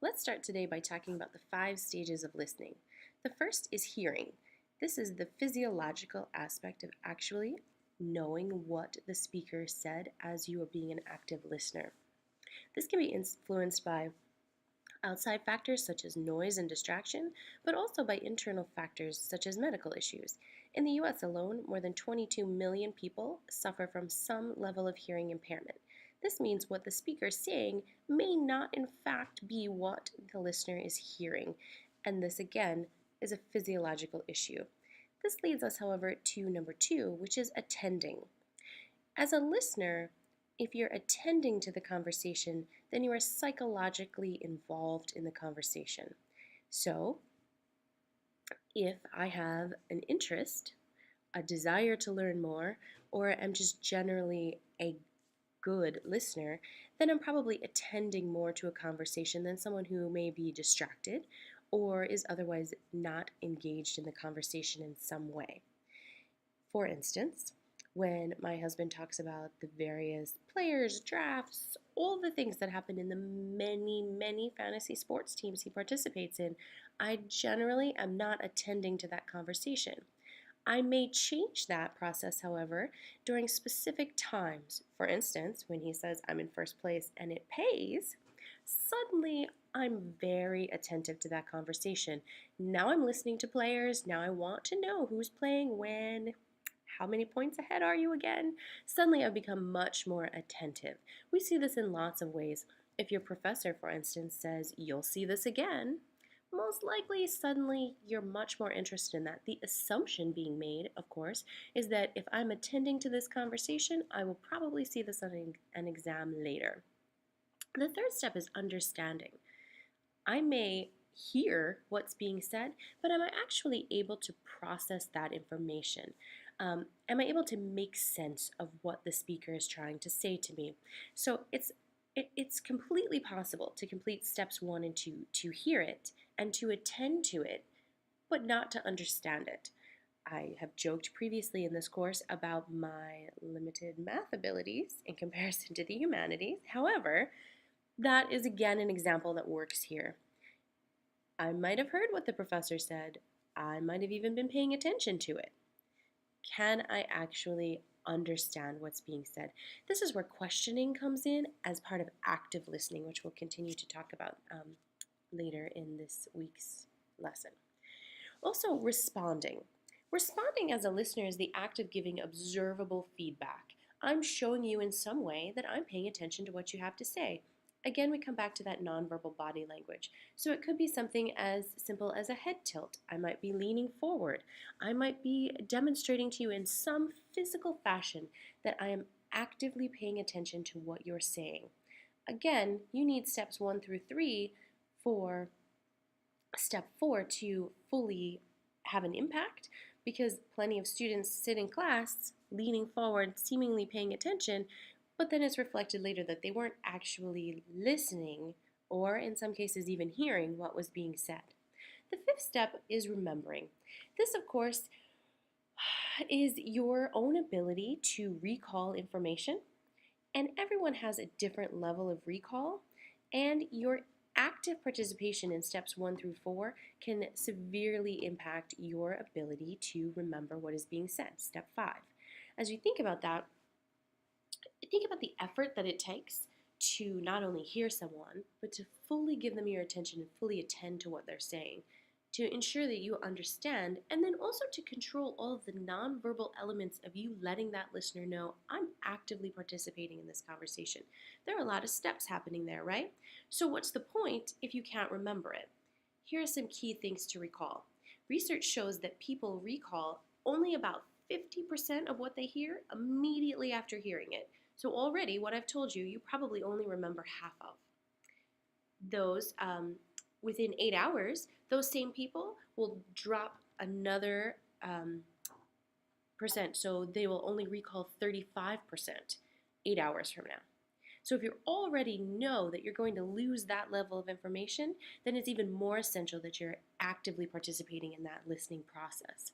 Let's start today by talking about the 5 stages of listening. The first is hearing. This is the physiological aspect of actually knowing what the speaker said as you are being an active listener. This can be influenced by outside factors such as noise and distraction, but also by internal factors such as medical issues. In the US alone, more than 22 million people suffer from some level of hearing impairment. This means what the speaker is saying may not, in fact, be what the listener is hearing, and this again is a physiological issue. This leads us, however, to number two, which is attending. As a listener, if you're attending to the conversation, then you are psychologically involved in the conversation. So, if I have an interest, a desire to learn more, or am just generally a good listener, then I'm probably attending more to a conversation than someone who may be distracted or is otherwise not engaged in the conversation in some way. For instance, when my husband talks about the various players, drafts, all the things that happen in the many fantasy sports teams he participates in, I generally am not attending to that conversation. I may change that process, however, during specific times. For instance, when he says I'm in first place and it pays, suddenly I'm very attentive to that conversation. Now I'm listening to players. Now I want to know who's playing when. How many points ahead are you again? Suddenly I've become much more attentive. We see this in lots of ways. If your professor, for instance, says, "You'll see this again," most likely suddenly you're much more interested in that. The assumption being made, of course, is that if I'm attending to this conversation, I will probably see this on an exam later. The third step is understanding. I may hear what's being said, but am I actually able to process that information? Am I able to make sense of what the speaker is trying to say to me? So it's completely possible to complete steps one and two, to hear it and to attend to it, but not to understand it. I have joked previously in this course about my limited math abilities in comparison to the humanities. However, that is again an example that works here. I might have heard what the professor said. I might have even been paying attention to it. Can I actually understand what's being said? This is where questioning comes in as part of active listening, which we'll continue to talk about later in this week's lesson. Also, responding. Responding as a listener is the act of giving observable feedback. I'm showing you in some way that I'm paying attention to what you have to say. Again, we come back to that nonverbal body language. So it could be something as simple as a head tilt. I might be leaning forward. I might be demonstrating to you in some physical fashion that I am actively paying attention to what you're saying. Again, you need steps 1 through 3 for step 4 to fully have an impact, because plenty of students sit in class leaning forward, seemingly paying attention, but then it's reflected later that they weren't actually listening, or in some cases even hearing what was being said. The fifth step is remembering. This, of course, is your own ability to recall information, and everyone has a different level of recall, and your active participation in steps 1 through 4 can severely impact your ability to remember what is being said. Step 5. As you think about that, think about the effort that it takes to not only hear someone, but to fully give them your attention and fully attend to what they're saying, to ensure that you understand, and then also to control all of the nonverbal elements of you letting that listener know, I'm actively participating in this conversation. There are a lot of steps happening there, right? So what's the point if you can't remember it? Here are some key things to recall. Research shows that people recall only about 50% of what they hear immediately after hearing it. So already, what I've told you, you probably only remember half of. Those, within 8 hours, those same people will drop another percent. So they will only recall 35% 8 hours from now. So if you already know that you're going to lose that level of information, then it's even more essential that you're actively participating in that listening process.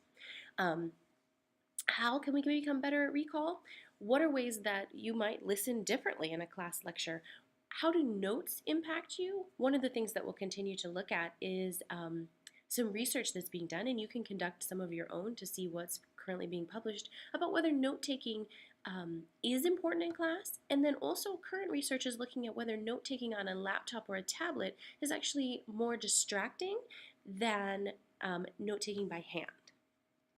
How can we become better at recall? What are ways that you might listen differently in a class lecture? How do notes impact you? One of the things that we'll continue to look at is some research that's being done, and you can conduct some of your own to see what's currently being published about whether note taking is important in class. And then also, current research is looking at whether note taking on a laptop or a tablet is actually more distracting than note taking by hand.